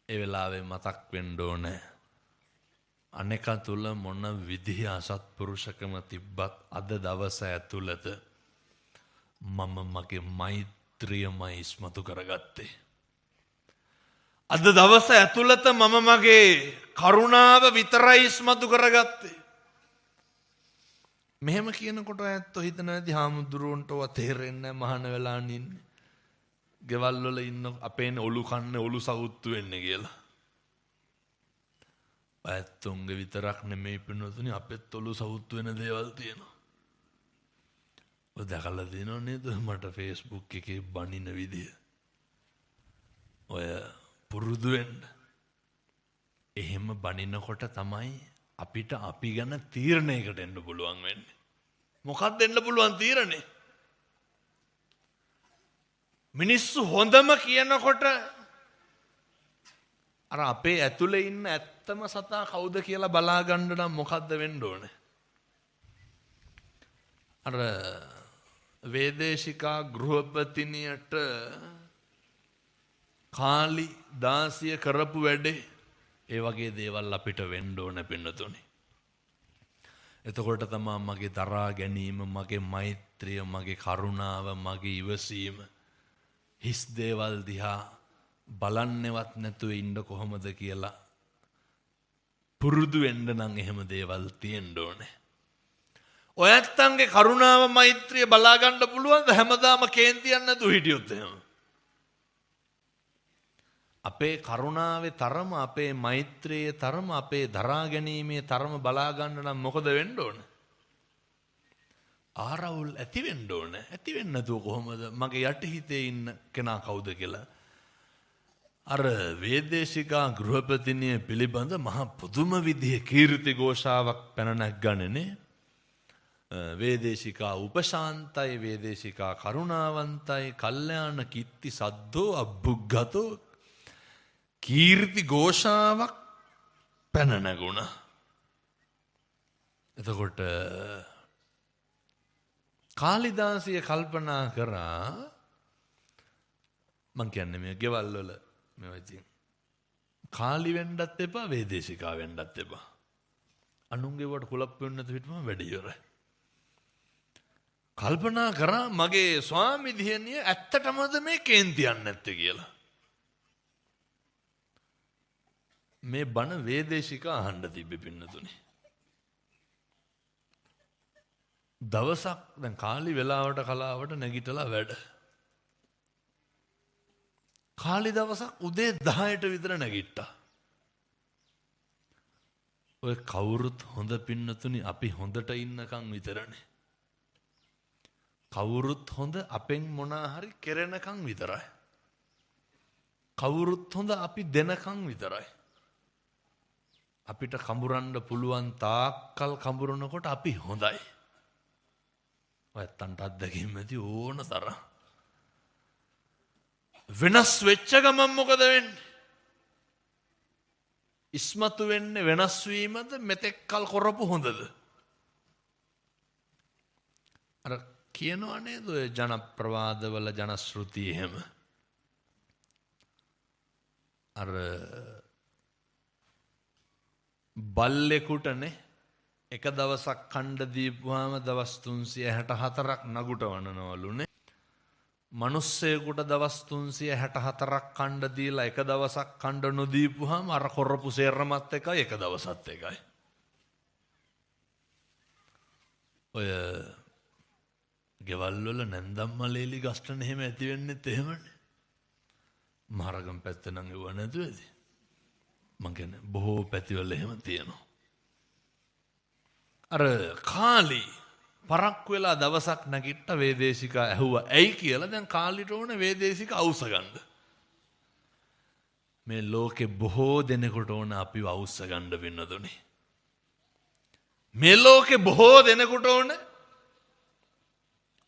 ඒ වෙලාවේ මතක් වෙන්න ඕනේ අනේක තුල මොන විදිහ අසත්පුරුෂකම තිබ්බත් අද දවස ඇතුළත මම මගේ මෛත්‍රියමයි ඉස්මතු කරගත්තේ. අද දවස ඇතුළත මම මගේ කරුණාව විතරයි ඉස්මතු කරගත්තේ. මෙහෙම කියනකොට ඇත්තෝ හිතන නැති හාමුදුරුවන්ටව තේරෙන්නේ නැහැ මහාන වෙලා ඉන්නේ. ගෙවල් වල ඉන්න අපේන ඔලු කන්නේ ඔලු සවුත්තු වෙන්නේ කියලා. ඇත්තොන්ගේ විතරක් නෙමෙයි පින්නතුනි අපෙත් ඔලු සවුත්තු වෙන දේවල් තියෙනවා. ඔය දැකලා තියෙනව නේද මට Facebook එකේ බනින විදිය. ඔය පුරුදු වෙන්න. එහෙම බනිනකොට තමයි අපිට අපි ගැන තීරණයකට එන්න පුළුවන් වෙන්නේ. මොකක්ද එන්න පුළුවන් තීරණේ? මිනිස්සු හොඳම කියනකොට අර අපේ ඇතුලේ ඉන්න ඇත්තම සතා කවුද කියලා බලා ගන්න නම් මොකද්ද වෙන්න ඕනේ? අර වේදේශිකා ගෘහපතිනියට කාලි දාසිය කරපු වැඩේ ඒ වගේ දේවල් අපිට වෙන්න ඕන පින්නතුනි. එතකොට තමයි මගේ දරා ගැනීම, මගේ මෛත්‍රිය, මගේ කරුණාව, මගේ ඉවසීම හිස් දේවල් දිහා බලන්නේවත් නැතුව ඉන්න කොහොමද කියලා පුරුදු වෙන්න නම් එහෙම දේවල් තියෙන්න ඕනේ. ඔයත්තන්ගේ කරුණාව මෛත්‍රිය බලා ගන්න පුළුවන්ද හැමදාම කේන්තියක් නැතුව හිටියොත් එහෙම? අපේ කරුණාවේ තරම, අපේ මෛත්‍රියේ තරම, අපේ දරා ගැනීමේ තරම බලා ගන්න නම් මොකද වෙන්න ඕන? ආරවුල් ඇති වෙන්න ඕන. ඇති වෙන්නේ නැතුව කොහොමද මගේ යටිහිතේ ඉන්න කෙනා කවුද කියලා? අර වේදේශිකා ගෘහපතිනිය පිළිබඳ මහා පුදුම විදිහේ කීර්ති ഘോഷාවක් පැන නැග්ගන්නේ. වේදේශිකා උපශාන්තයි, වේදේශිකා කරුණාවන්තයි, කල්යාණ කීර්ති සද්දෝ අබ්බුග්ගතෝ කීර්ති ഘോഷාවක් පැන නැගුණා. එතකොට කාලිදාසිය කල්පනා කරා මං කියන්නේ මේ ගෙවල් වල මේවා ඉතින් කාලි වෙන්නත් එපා, වේදේශිකා වෙන්නත් එපා. අනුන්ගේ වට කුලප් වෙන්න නැතු හිටම වැඩි ඉවරයි. කල්පනා කරා මගේ ස්වාමි දිහණිය ඇත්තටමද මේ කේන්තියක් නැත්තේ කියලා. මේ බණ වේදේශිකා අහන්න තිබ්බේ පින්නතුනි. දවසක් දැන් කාලි වෙලාවට කලාවට නැගිටලා වැඩ. කාලි දවසක් උදේ 10ට විතර නැගිට්ටා. ඔය කවුරුත් හොඳ පින්නතුනි අපි හොඳට ඉන්නකම් විතරනේ. කවුරුත් හොඳ අපෙන් මොනා හරි කෙරෙනකම් විතරයි. කවුරුත් හොඳ අපි දෙනකම් විතරයි. අපිට කඹරන්න පුළුවන් තාක්කල් කඹරනකොට අපි හොඳයි. ඔයත්තන්ට අත්දැකීම් ඇති ඕන තරම්. වෙනස් වෙච්ච ගමන් මොකද වෙන්නේ? ඉස්මතු වෙන්නේ වෙනස් වීමද මෙතෙක්කල් කරපු හොඳද? අර කියනවා නේද ඔය ජනප්‍රවාදවල ජනශ්‍රුති එහෙම. අර බල්ලෙකුටනේ එක දවසක් කණ්ඩ දීපුවාම දවස් 364ක් නගුට වනනවලුනේ. මිනිස්සෙකුට දවස් 364ක් කණ්ඩ දීලා එක දවසක් කණ්ඩ නොදීපුවාම අර කොරපු සේරමත් එකයි එක දවසත් එකයි. ඔය ගෙවල් වල නැන්දම් මලේලි ගස්ටන එහෙම ඇති වෙන්නෙත් එහෙමනේ. මහරගම් පැත්ත නම් ඒව නැතුව ඇති. මං කියන්නේ බොහෝ පැතිවල එහෙම තියෙනවා. අර කාලි පරක්කු වෙලා දවසක් නැගිට්ට වේදේශිකා ඇහුවා ඇයි කියලා. දැන් කාලිට ඕන වේදේශික අවුස්ස ගන්න. මේ ලෝකේ බොහෝ දෙනෙකුට ඕන අපිව අවුස්ස ගන්න වෙන්නදුනේ. මේ ලෝකේ බොහෝ දෙනෙකුට ඕන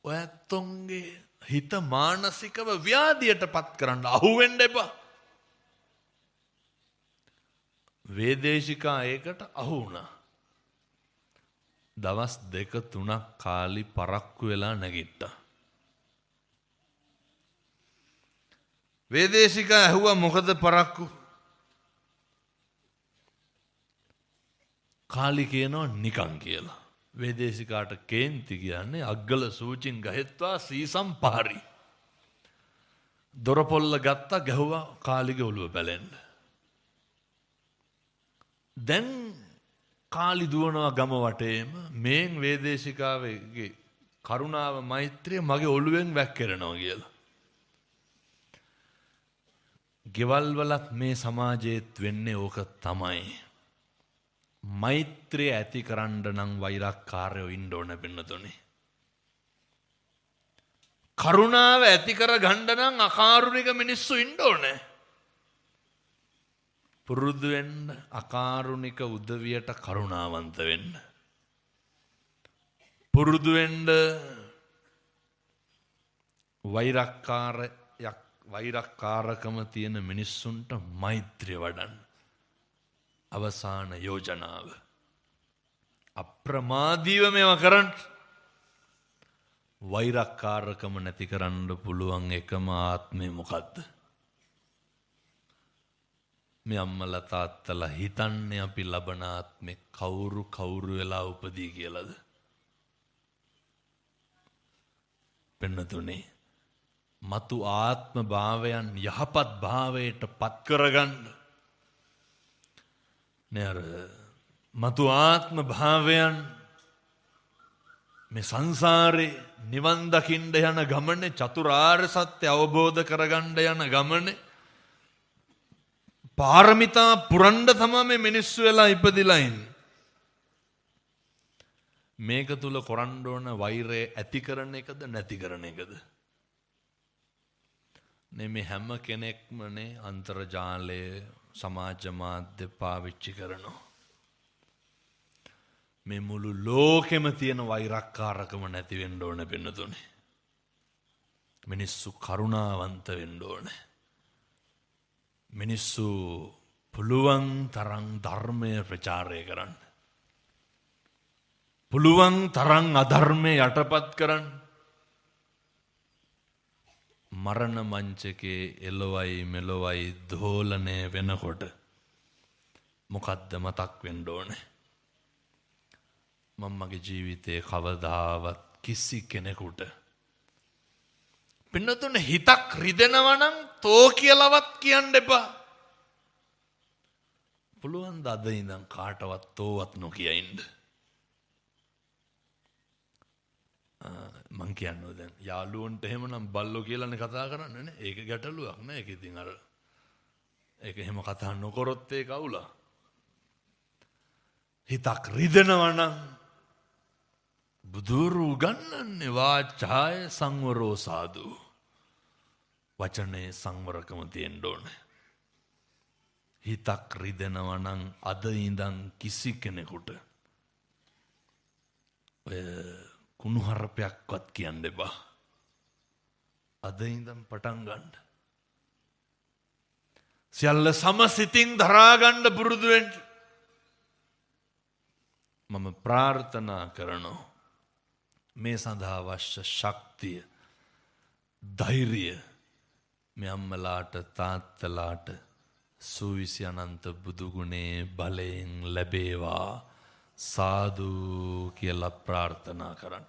ඔයත්තුන්ගේ හිත මානසිකව ව්‍යාධියට පත් කරන්න අහුවෙන්න එපා. වේදේශිකා ඒකට අහු වුණා. දවස් 2-3ක් කාලි පරක්කු වෙලා නැගිට්ටා. වේදේශිකා ඇහුවා මොකද පරක්කු? කාලි කියනවා නිකන් කියලා. වේදේශිකාට කේන්ති කියන්නේ අග්ගල සූචින් ගහෙත්වා සීසම් පාරි. දොරපොල්ල ගත්තා ගැහුවා කාලිගේ ඔළුව පැලෙන්න. දැන් කාලි දුවනවා ගම වටේම මේන් වේදේශිකාවගේ කරුණාව මෛත්‍රිය මගේ ඔළුවෙන් වැක්කිරෙනවා කියලා. ගෙවල් වලත් මේ සමාජයේත් වෙන්නේ ඕක තමයි. මෛත්‍රිය ඇති කරන්න නම් වෛරක්කාරයෝ ඉන්න ඕන පින්නතුනේ. කරුණාව ඇති කර ගන්න නම් අකාරුණික මිනිස්සු ඉන්න ඕනේ. පුරුදු වෙන්න අකාරුණික උදවියට කරුණාවන්ත වෙන්න. පුරුදු වෙන්න වෛරක්කාරකම තියෙන මිනිස්සුන්ට මෛත්‍රිය වඩන්න. අවසාන යෝජනාව අප්‍රමාදීව මේවා කරන්න. වෛරක්කාරකම නැති කරන්න පුළුවන් එකම ආත්මය මොකද්ද? මේ අම්මලා තාත්තලා හිතන්නේ අපි ලබන ආත්මේ කවුරු වෙලා උපදී කියලාද? පෙන්නතුනේ මතු ආත්ම භාවයන් යහපත් භාවයට පත් කරගන්න නේර මතු ආත්ම භාවයන් මේ සංසාරේ නිවන් දකින්න යන ගමනේ චතුරාර්ය සත්‍ය අවබෝධ කරගන්න යන ගමනේ පාරමිතා පුරන්න තමයි මේ මිනිස්සු වෙලා ඉපදිලා ඉන්නේ. මේක තුල කරන්න ඕන වෛරය ඇති කරන එකද නැති කරන එකද? මේ හැම කෙනෙක්ම නේ අන්තර්ජාලයේ සමාජ මාධ්‍ය පාවිච්චි කරනවා. මේ මුළු ලෝකෙම තියෙන වෛරක්කාරකම නැති වෙන්න ඕන පින්නතුනේ. මිනිස්සු කරුණාවන්ත වෙන්න ඕනේ. මිනිස්සු පුළුවන් තරම් ධර්මය ප්‍රචාරය කරන්න. පුළුවන් තරම් අධර්මය යටපත් කරන්න. මරණ මංචකේ එළවයි මෙලොවයි දෝලණය වෙනකොට මොකද්ද මතක් වෙන්න ඕනේ? මම මගේ ජීවිතේ කවදාවත් කිසි කෙනෙකුට පින්නතුනේ හිතක් රිදෙනවා නම් තෝ කියලාවත් කියන්න එපා. පුළුවන් ද අද ඉඳන් කාටවත් තෝවත් නොකිය ඉන්න. මං කියන්නේ දැන් යාළුවන්ට එහෙමනම් බල්ලෝ කියලානේ කතා කරන්නේ නේ. ඒක ගැටලුවක් නෑ. ඒක ඉතින් අර ඒක එහෙම කතා නොකරොත් ඒක අවුලා. හිතක් රිදෙනවා නම් බුදුරු උගන්වන්නේ වාචාය සංවරෝ සාදු. වචනේ සංවරකම තියෙන්න ඕනේ. හිතක් රිදෙනවා නම් අද ඉඳන් කිසි කෙනෙකුට ඔය කුණුහරුපයක්වත් කියන්න එපා. අද ඉඳන් පටන් ගන්න. සියල්ල සමසිතින් දරා ගන්න පුරුදු වෙන්න. මම ප්‍රාර්ථනා කරනවා මේ සඳහා අවශ්‍ය ශක්තිය, ධෛර්යය මේ අම්මලාට තාත්තලාට සූවිසි අනන්ත බුදු ගුණේ බලයෙන් ලැබේවා. සාදු කියලා ප්‍රාර්ථනා කරන්න.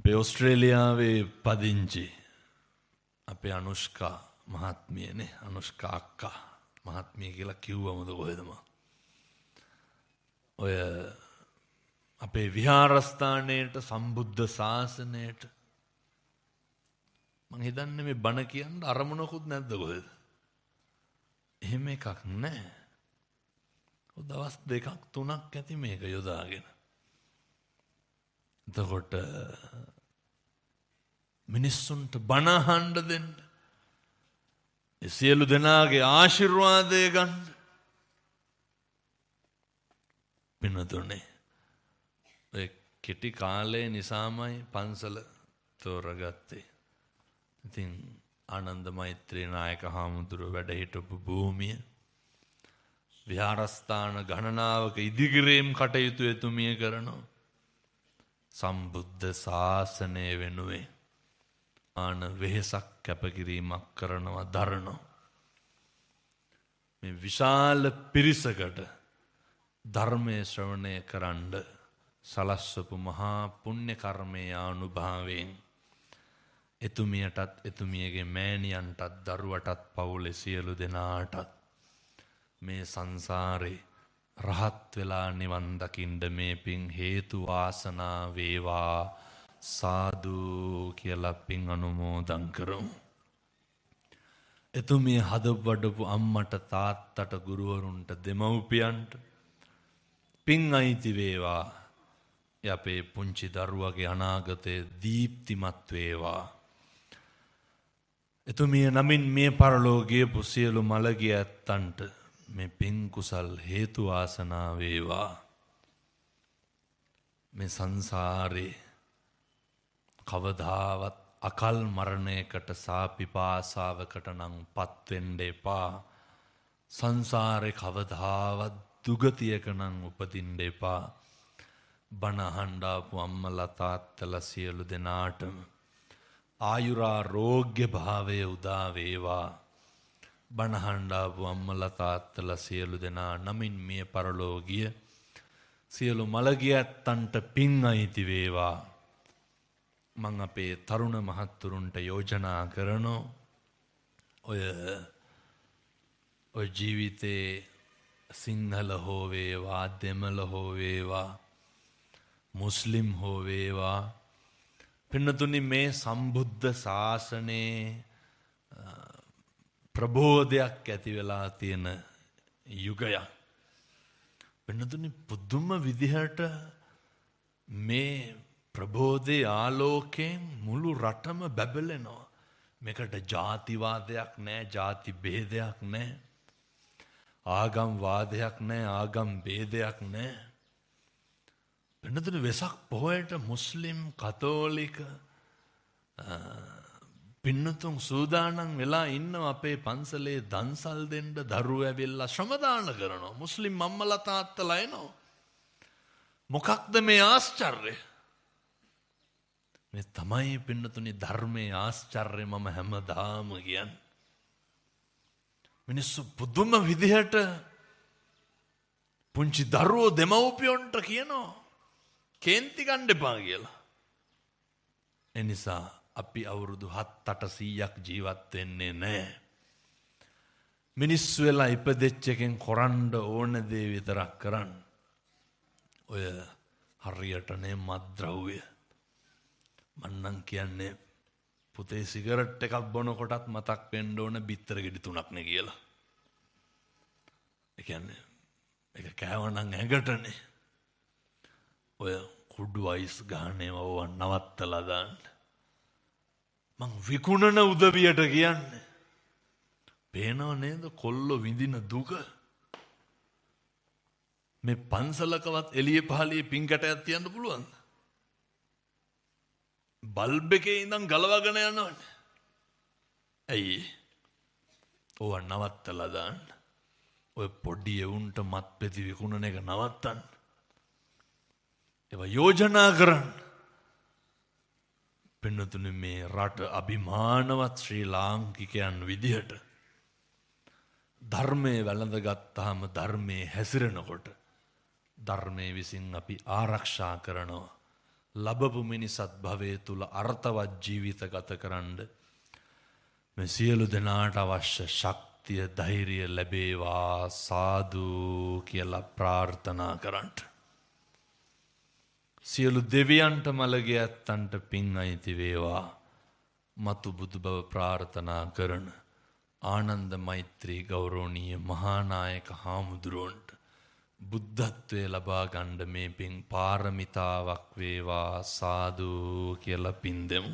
අපේ ඔස්ට්‍රේලියාවේ පදිංචි අපේ අනුෂ්කා මහත්මියනේ අනුෂ්කා අක්කා මහත්මිය කියලා කිව්වමද කොහෙදම ඔය අපේ විහාරස්ථානයට සම්බුද්ධ ශාසනයට මං හිතන්නේ මේ බණ කියන්න අරමුණකුත් නැද්ද කොහෙද? එහෙම එකක් නැහැ. දවස් 2ක් 3ක් ඇති මේක යොදාගෙන. එතකොට මිනිස්සුන්ට බණ අහන්න දෙන්න. ඒ සියලු දෙනාගේ ආශිර්වාදය ගන්න. පින්නතුනේ ඒ කෙටි කාලේ නිසාමයි පන්සල තෝරගත්තේ. ඉතින් ආනන්ද මෛත්‍රී නායක හාමුදුරුවෝ වැඩ හිටපු භූමිය විහාරස්ථාන ගණනාවක ඉදිකිරීම් කටයුතු එතුමිය කරනවා. සම්බුද්ධ ශාසනය වෙනුවෙන් ආන වෙහෙසක් කැපකිරීමක් කරනවා දරනවා. මේ විශාල පිරිසකට ධර්මයේ ශ්‍රවණය කරන්න සලස්වපු මහා පුණ්‍ය කර්මයේ අනුභවයෙන් එතුමියටත් එතුමියගේ මෑණියන්ටත් දරුවටත් පවුලේ සියලු දෙනාටත් මේ සංසාරේ රහත් වෙලා නිවන් දකින්න මේ පින් හේතු වාසනා වේවා සාදු කියලා පින් අනුමෝදන් කරමු. එතුමිය හදවඩපු අම්මට තාත්තට ගුරුවරුන්ට දෙමව්පියන්ට පින් අයිති වේවා. අපේ පුංචි දරුවගේ අනාගතය දීප්තිමත් වේවා. එතුමිය නමින් මේ පරලෝකයේ පුසියලු මළගිය ඇත්තන්ට මේ පින් කුසල් හේතු වාසනා වේවා. මේ සංසාරේ කවදාවත් අකල් මරණයකට සාපිපාසාවකට නම් පත් වෙන්න එපා. සංසාරේ කවදාවත් දුගතියක නම් උපදින්න එපා. බණ අහන්න ආපු අම්මලා තාත්තලා සියලු දෙනාටම ආයුරාෝග්‍ය භාවය උදා වේවා. බණ අහන්න ආපු අම්මලා තාත්තලා සියලු දෙනා නමින් මිය පරලෝකීය සියලු මළගිය ඇත්තන්ට පින් අයිති වේවා. මං අපේ තරුණ මහත්තුරුන්ට යෝජනා කරනෝ ඔය ජීවිතේ සිංහල හෝ වේවා දෙමළ හෝ වේවා මුස්ලිම් හෝ වේවා පින්නතුනි මේ සම්බුද්ධ ශාසනයේ ප්‍රබෝධයක් ඇති වෙලා තියෙන යුගයක්. පින්නතුනි පුදුම විදිහට මේ ප්‍රබෝධයේ ආලෝකයෙන් මුළු රටම බැබලෙනවා. මේකට ජාතිවාදයක් නැහැ, ජාති භේදයක් නැහැ. ආගම් වාදයක් නැහැ, ආගම් භේදයක් නැහැ. පින්නතුනි වෙසක් පොහොයට මුස්ලිම් කතෝලික පින්නතුන් සූදානම් වෙලා ඉන්නවා අපේ පන්සලේ දන්සල් දෙන්න දරුවෝ ඇවිල්ලා ශ්‍රමදාන කරනවා. මුස්ලිම් අම්මලා තාත්තලා එනවා. මොකක්ද මේ ආශ්චර්යය? මේ තමයි පින්නතුනි ධර්මයේ ආශ්චර්යය මම හැමදාම කියන්නේ. මිනිස්සු පුදුම විදිහට පුංචි දරුවෝ දෙමව්පියොන්ට කියනවා කේන්ති ගන්න එපා කියලා. එනිසා අපි අවුරුදු 7-800ක් ජීවත් වෙන්නේ නැහැ. මිනිස්සු වෙලා ඉපදෙච්ච එකෙන් කරන්න ඕන දේ විතරක් කරන්න. ඔය හරියට නේ මත්ද්‍රව්‍ය. මන්නම් කියන්නේ පුතේ සිගරට් එකක් බොනකොටත් මතක් වෙන්න ඕන බිත්තර ගෙඩි 3ක් නේ කියලා. ඒ කියන්නේ ඒක කෑවනම් ඇඟටනේ. ඔය කුඩු අයිස් ගහන්නේ ඕව නවත්තලා දාන්න. මං විකුණන උදවියට කියන්නේ. පේනව නේද කොල්ලෝ විඳින දුක? මේ පන්සලකවත් එළිය පහළිය පින්කටයක් තියන්න පුළුවන්ද? බල්බ් එකේ ඉඳන් ගලවගෙන යනවනේ. ඇයි? ඕව නවත්තලා දාන්න. ඔය පොඩි එවුන්ට මත්පැති විකුණන එක නවත්තන්න. ඒවා යෝජනා කරන්න. පින්නතුනි මේ රට අභිමානවත් ශ්‍රී ලාංකිකයන් විදිහට ධර්මයේ වැළඳගත්තාම ධර්මයේ හැසිරෙනකොට ධර්මයේ විසින් අපි ආරක්ෂා කරනවා. ලැබපු මිනිසත් භවයේ තුල අර්ථවත් ජීවිත ගත කරන්න මේ සියලු දෙනාට අවශ්‍ය ශක්තිය ධෛර්යය ලැබේවා සාදු කියලා ප්‍රාර්ථනා කරන්න. සියලු දෙවියන්ට මළගේ ඇත්තන්ට පින් අයිති වේවා. මතු බුදු බව ප්‍රාර්ථනා කරන ආනන්ද මෛත්‍රී ගෞරවනීය මහානායක හාමුදුරුවන්ට බුද්ධත්වයේ ලබා ගන්න මේ පින් පාරමිතාවක් වේවා සාදු කියලා පින් දෙමු.